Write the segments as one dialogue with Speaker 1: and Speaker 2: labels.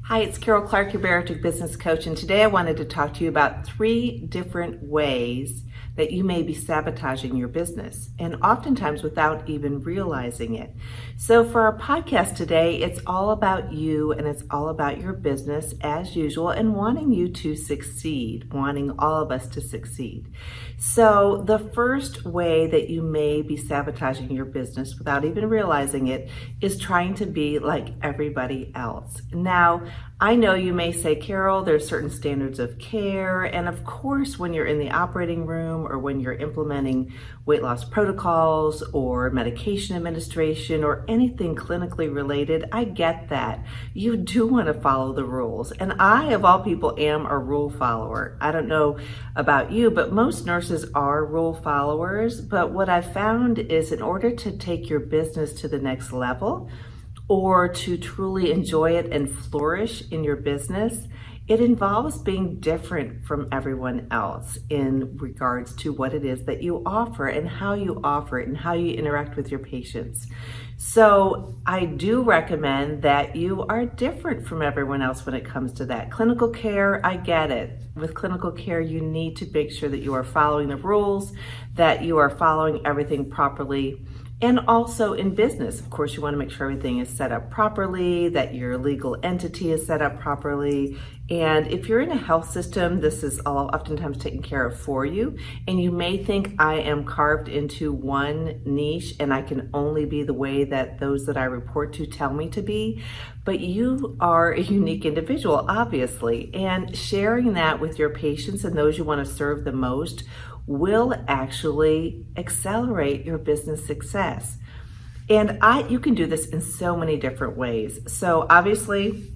Speaker 1: Hi, it's Carol Clark, your bariatric business coach, and today I wanted to talk to you about 3 different ways that you may be sabotaging your business, and oftentimes without even realizing it. So for our podcast today, it's all about you and it's all about your business as usual and wanting you to succeed, wanting all of us to succeed. So the first way that you may be sabotaging your business without even realizing it is trying to be like everybody else. Now, I know you may say, Carol, there's certain standards of care, and of course when you're in the operating room or when you're implementing weight loss protocols or medication administration or anything clinically related, I get that. You do want to follow the rules, and I, of all people, am a rule follower. I don't know about you, but most nurses are rule followers, but what I've found is in order to take your business to the next level, or to truly enjoy it and flourish in your business, it involves being different from everyone else in regards to what it is that you offer and how you offer it and how you interact with your patients. So I do recommend that you are different from everyone else when it comes to that. Clinical care, I get it. With clinical care, you need to make sure that you are following the rules, that you are following everything properly. And also in business, of course, you want to make sure everything is set up properly, that your legal entity is set up properly. And if you're in a health system, this is all oftentimes taken care of for you. And you may think I am carved into one niche and I can only be the way that those that I report to tell me to be. But you are a unique individual, obviously. And sharing that with your patients and those you want to serve the most will actually accelerate your business success. And you can do this in so many different ways. So obviously,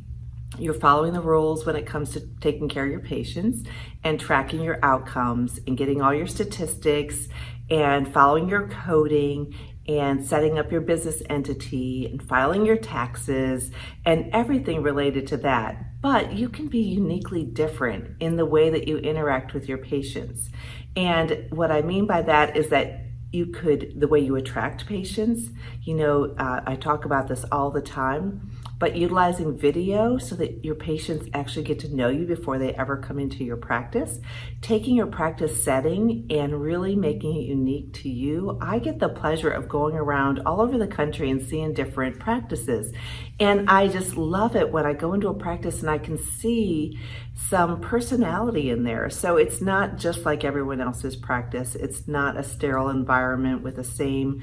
Speaker 1: you're following the rules when it comes to taking care of your patients and tracking your outcomes and getting all your statistics and following your coding and setting up your business entity and filing your taxes and everything related to that. But you can be uniquely different in the way that you interact with your patients. And what I mean by that is that the way you attract patients, I talk about this all the time, but utilizing video so that your patients actually get to know you before they ever come into your practice, taking your practice setting and really making it unique to you. I get the pleasure of going around all over the country and seeing different practices. And I just love it when I go into a practice and I can see some personality in there. So it's not just like everyone else's practice. It's not a sterile environment with the same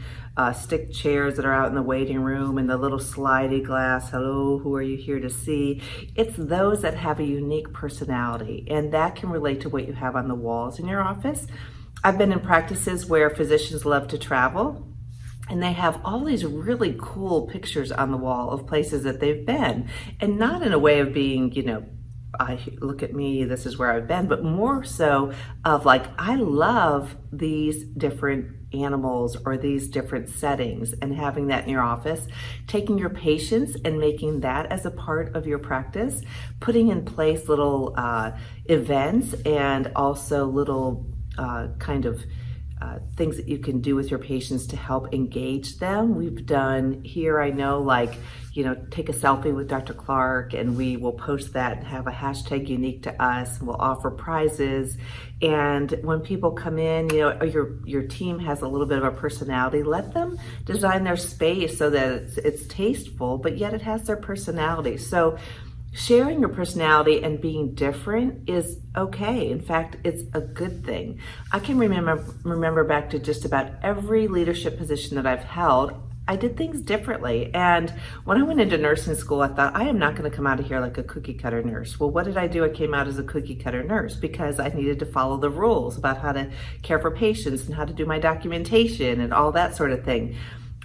Speaker 1: stick chairs that are out in the waiting room and the little slidey glass, hello, who are you here to see? It's those that have a unique personality, and that can relate to what you have on the walls in your office. I've been in practices where physicians love to travel, and they have all these really cool pictures on the wall of places that they've been, and not in a way of being, look at me, this is where I've been, but more so of like, I love these different animals or these different settings, and having that in your office, taking your patients and making that as a part of your practice, putting in place little events and also little things that you can do with your patients to help engage them. We've done here, I know, take a selfie with Dr. Clark, and we will post that and have a hashtag unique to us, and we'll offer prizes. And when people come in, your team has a little bit of a personality, let them design their space so that it's tasteful, but yet it has their personality. So sharing your personality and being different is okay. In fact, it's a good thing. I can remember back to just about every leadership position that I've held, I did things differently. And when I went into nursing school, I thought, I am not going to come out of here like a cookie cutter nurse. Well, what did I do? I came out as a cookie cutter nurse because I needed to follow the rules about how to care for patients and how to do my documentation and all that sort of thing.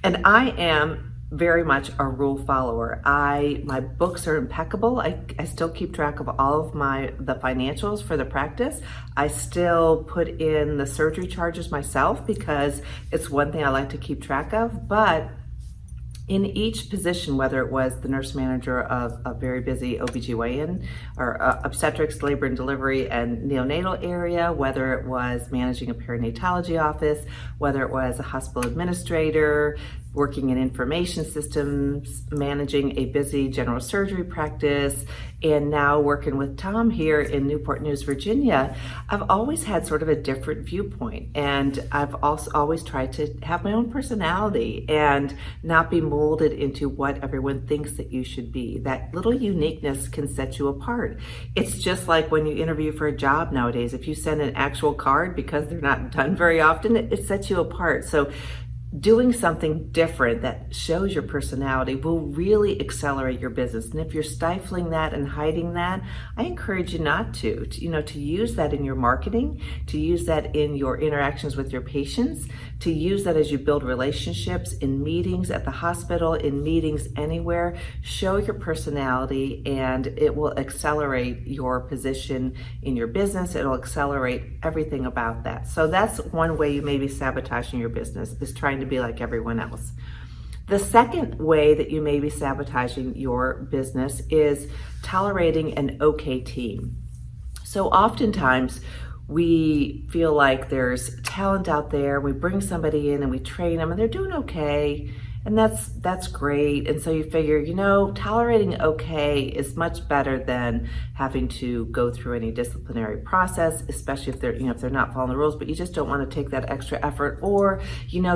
Speaker 1: And I am very much a rule follower. My books are impeccable. I still keep track of all of the financials for the practice. I still put in the surgery charges myself because it's one thing I like to keep track of. But in each position, whether it was the nurse manager of a very busy OBGYN or obstetrics, labor and delivery and neonatal area, whether it was managing a perinatology office, whether it was a hospital administrator, working in information systems, managing a busy general surgery practice, and now working with Tom here in Newport News, Virginia, I've always had sort of a different viewpoint. And I've also always tried to have my own personality and not be molded into what everyone thinks that you should be. That little uniqueness can set you apart. It's just like when you interview for a job nowadays. If you send an actual card, because they're not done very often, it sets you apart. So doing something different that shows your personality will really accelerate your business. And if you're stifling that and hiding that, I encourage you not to use that in your marketing, to use that in your interactions with your patients, to use that as you build relationships in meetings at the hospital, in meetings anywhere. Show your personality and it will accelerate your position in your business. It'll accelerate everything about that. So that's one way you may be sabotaging your business, is trying to be like everyone else. The second way that you may be sabotaging your business is tolerating an okay team. So oftentimes we feel like there's talent out there, we bring somebody in and we train them and they're doing okay, and that's great. And so you figure, tolerating okay is much better than having to go through any disciplinary process, especially if they're not following the rules, but you just don't want to take that extra effort, or,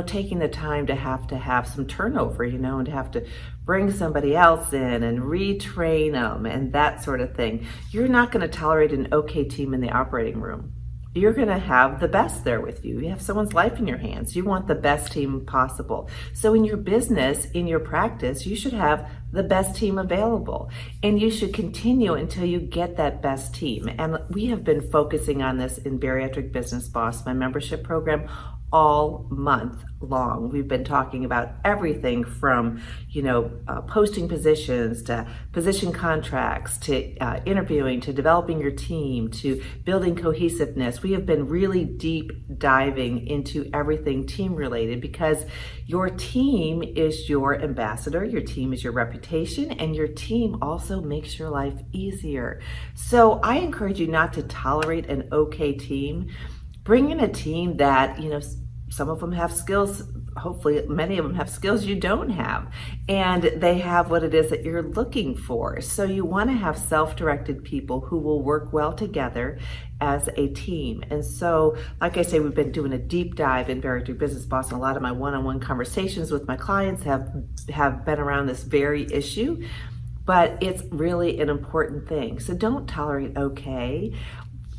Speaker 1: taking the time to have some turnover, and to have to bring somebody else in and retrain them and that sort of thing. You're not going to tolerate an okay team in the operating room. You're going to have the best there with you. You have someone's life in your hands. You want the best team possible. So in your business, in your practice, you should have the best team available. And you should continue until you get that best team. And we have been focusing on this in Bariatric Business Boss, my membership program, all month long. We've been talking about everything from, posting positions to position contracts to interviewing to developing your team to building cohesiveness. We have been really deep diving into everything team related, because your team is your ambassador, your team is your reputation, and your team also makes your life easier. So I encourage you not to tolerate an okay team. Bring in a team that, some of them have skills, hopefully many of them have skills you don't have, and they have what it is that you're looking for. So you want to have self-directed people who will work well together as a team. And so, like I say, we've been doing a deep dive in Bariatric Business Boss, and a lot of my one-on-one conversations with my clients have been around this very issue, but it's really an important thing. So don't tolerate okay.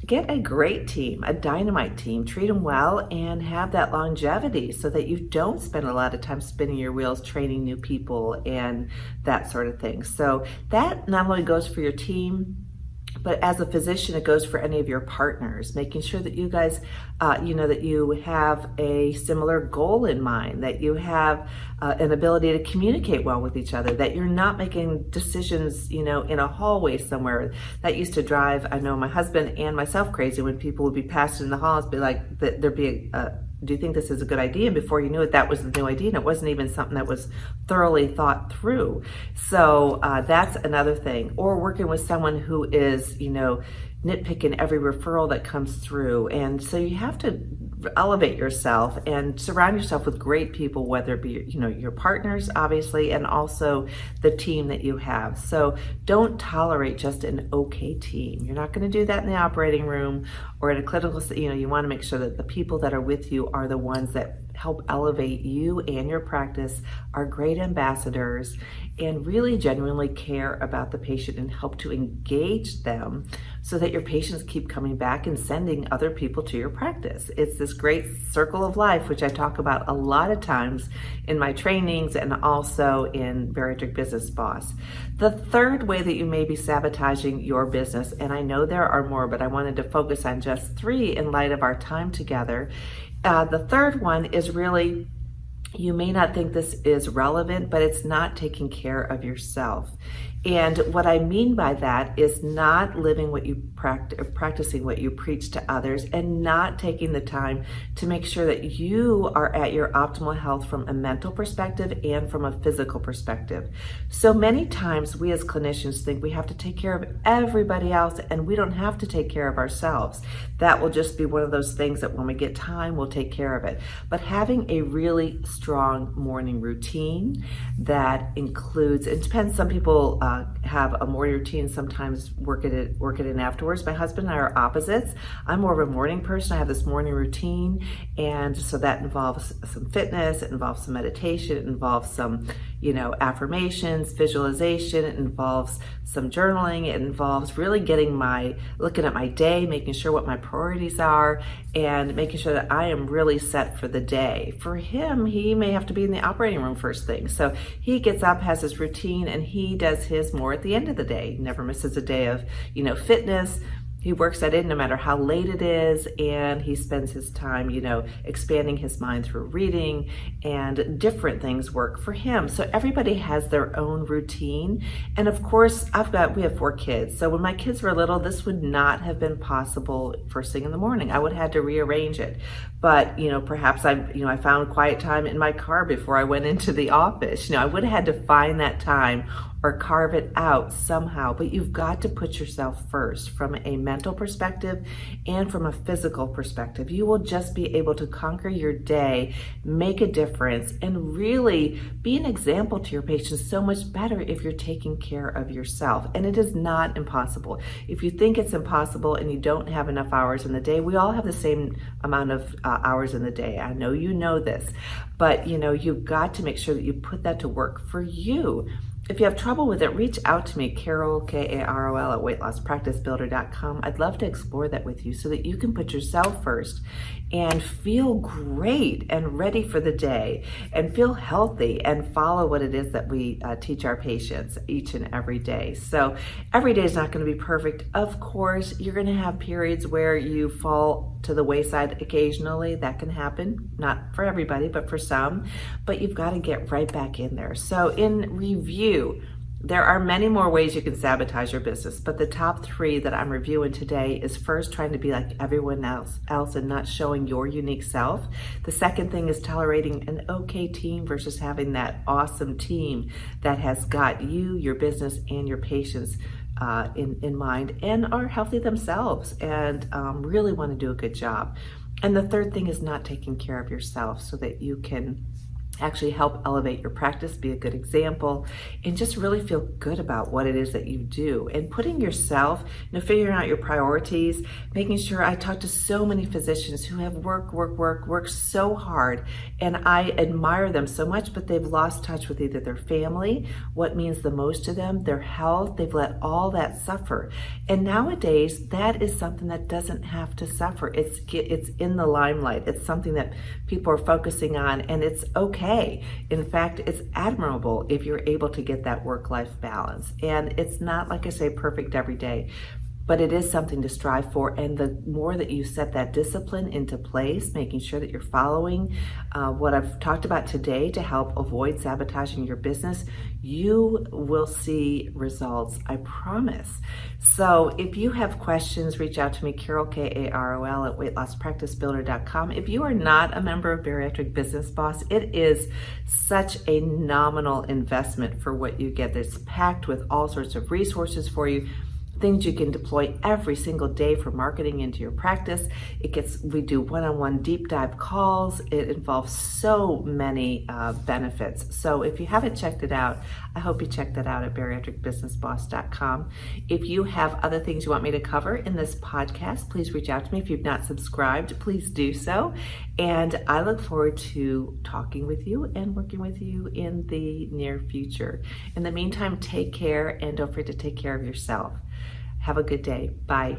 Speaker 1: Get a great team, a dynamite team, treat them well, and have that longevity so that you don't spend a lot of time spinning your wheels training new people and that sort of thing. So that not only goes for your team, but as a physician, it goes for any of your partners, making sure that you guys, that you have a similar goal in mind, that you have an ability to communicate well with each other, that you're not making decisions, in a hallway somewhere. That used to drive, I know, my husband and myself crazy when people would be passing in the halls, be like, there'd be do you think this is a good idea? And before you knew it, that was the new idea, and it wasn't even something that was thoroughly thought through. So that's another thing. Or working with someone who is, nitpicking every referral that comes through. And so you have to elevate yourself and surround yourself with great people, whether it be, your partners, obviously, and also the team that you have. So don't tolerate just an okay team. You're not going to do that in the operating room or in a clinical, you want to make sure that the people that are with you are the ones that help elevate you and your practice, are great ambassadors, and really genuinely care about the patient and help to engage them so that your patients keep coming back and sending other people to your practice. It's this great circle of life, which I talk about a lot of times in my trainings and also in Bariatric Business Boss. The third way that you may be sabotaging your business, and I know there are more, but I wanted to focus on just 3 in light of our time together. The third one is really, you may not think this is relevant, but it's not taking care of yourself. And what I mean by that is not living what you practicing what you preach to others, and not taking the time to make sure that you are at your optimal health from a mental perspective and from a physical perspective. So many times we as clinicians think we have to take care of everybody else and we don't have to take care of ourselves. That will just be one of those things that when we get time, we'll take care of it. But having a really strong morning routine that includes, it depends, some people have a morning routine, sometimes work it in afterwards. My husband and I are opposites. I'm more of a morning person. I have this morning routine, and so that involves some fitness, it involves some meditation, it involves some, affirmations, visualization, it involves some journaling, it involves really looking at my day, making sure what my priorities are, and making sure that I am really set for the day. For him, he may have to be in the operating room first thing. So he gets up, has his routine, and he does his more at the end of the day. He never misses a day of, fitness. He works that in no matter how late it is, and he spends his time, expanding his mind through reading, and different things work for him. So everybody has their own routine. And of course, we have 4 kids. So when my kids were little, this would not have been possible first thing in the morning. I would have had to rearrange it. But, perhaps I found quiet time in my car before I went into the office. I would have had to find that time or carve it out somehow, but you've got to put yourself first from a mental perspective and from a physical perspective. You will just be able to conquer your day, make a difference, and really be an example to your patients so much better if you're taking care of yourself. And it is not impossible. If you think it's impossible and you don't have enough hours in the day, we all have the same amount of hours in the day. I know you know this, but you've got to make sure that you put that to work for you. If you have trouble with it, reach out to me, Carol, Karol, at weightlosspracticebuilder.com. I'd love to explore that with you so that you can put yourself first and feel great and ready for the day and feel healthy and follow what it is that we teach our patients each and every day. So every day is not going to be perfect. Of course, you're going to have periods where you fall to the wayside occasionally. That can happen, not for everybody, but for some. But you've got to get right back in there. So in review, there are many more ways you can sabotage your business, but the top 3 that I'm reviewing today is first, trying to be like everyone else and not showing your unique self. The second thing is tolerating an okay team versus having that awesome team that has got you, your business, and your patients in mind and are healthy themselves and really want to do a good job. And the third thing is not taking care of yourself so that you can actually help elevate your practice, be a good example, and just really feel good about what it is that you do. And putting yourself, figuring out your priorities, making sure. I talk to so many physicians who have worked so hard, and I admire them so much, but they've lost touch with either their family, what means the most to them, their health. They've let all that suffer. And nowadays, that is something that doesn't have to suffer. It's in the limelight. It's something that people are focusing on, and it's okay. In fact, it's admirable if you're able to get that work-life balance. And it's not, like I say, perfect every day, but it is something to strive for. And the more that you set that discipline into place, making sure that you're following what I've talked about today to help avoid sabotaging your business, you will see results, I promise. So if you have questions, reach out to me, Carol, Karol, at weightlosspracticebuilder.com. If you are not a member of Bariatric Business Boss, it is such a nominal investment for what you get. It's packed with all sorts of resources for you, things you can deploy every single day for marketing into your practice. We do one-on-one deep dive calls. It involves so many benefits. So if you haven't checked it out, I hope you check that out at bariatricbusinessboss.com. If you have other things you want me to cover in this podcast, please reach out to me. If you've not subscribed, please do so. And I look forward to talking with you and working with you in the near future. In the meantime, take care, and don't forget to take care of yourself. Have a good day. Bye.